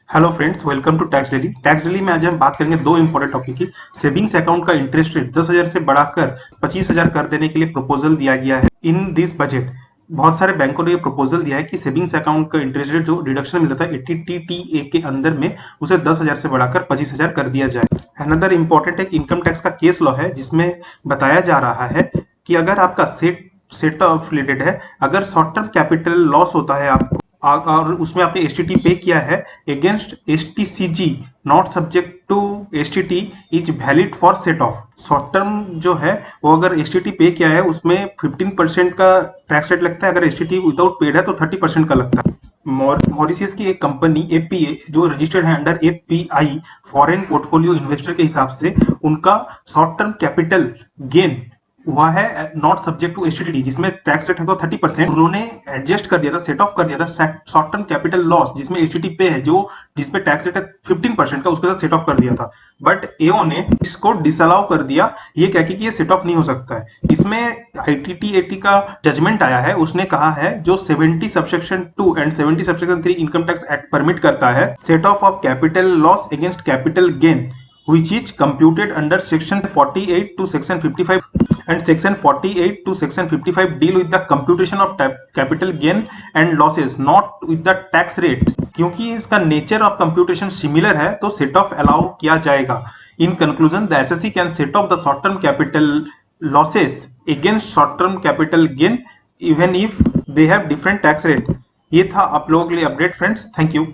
Hello friends, welcome to tax daily. Tax daily में आज हम बात करेंगे दो इंपॉर्टेंट टॉपिक की। सेविंग्स अकाउंट का इंटरेस्ट रेट 10,000 से बढ़ाकर 25,000 कर देने के लिए प्रपोजल दिया गया है इन दिस बजट। बहुत सारे बैंकों ने ये प्रपोजल दिया है कि सेविंग्स अकाउंट का इंटरेस्ट रेट जो डिडक्शन मिलता था 80 के अंदर में, उसे 10,000 से बढ़ाकर 25,000 कर दिया जाए। अनदर इंपॉर्टेंट एक इनकम टैक्स का केस लॉ है, जिसमें बताया जा रहा है कि अगर आपका सेट ऑफ रिलेटेड है, अगर शॉर्ट टर्म कैपिटल लॉस होता है आपको और उसमें आपने एसटीटी पे किया है against STCG not subject to STT is valid for set off. Short term जो है वो अगर एसटीटी पे किया है उसमें 15% का टैक्स रेट लगता है, अगर एसटीटी विदाउट पेड है तो 30% का लगता है। मॉरिशियस की एक कंपनी एपीए जो रजिस्टर्ड है under API foreign portfolio investor के हिसाब से, उनका शॉर्ट टर्म कैपिटल गेन हुआ है नॉट सब्जेक्ट टू एसटीटी, जिसमें टैक्स रेट है तो 30%। उन्होंने एडजस्ट कर दिया था, सेट ऑफ कर दिया था शॉर्ट टर्म कैपिटल लॉस जिसमें एसटीटी पे है, जो जिसपे टैक्स रेट है 15% का, उसके साथ सेट ऑफ कर दिया था। बट एओ ने इसको डिसअलाउ कर दिया, ये कह के कि ये सेट ऑफ नहीं हो सकता है। इसमें आईटीटीएटी का जजमेंट आया है, उसने कहा है जो 70 subsection 2 and 70 subsection 3 income tax act permit करता है set of capital loss against capital gain which is computed under section 48 to section 55, and section 48 to section 55 deal with the computation of capital gain and losses, not with the tax rates। क्योंकि इसका nature of computation similar है तो set of allow किया जाएगा। In conclusion the assessee can set of the short term capital losses against short term capital gain even if they have different tax rate. ये था आप लोगों के लिए अपडेट फ्रेंड्स, थैंक यू।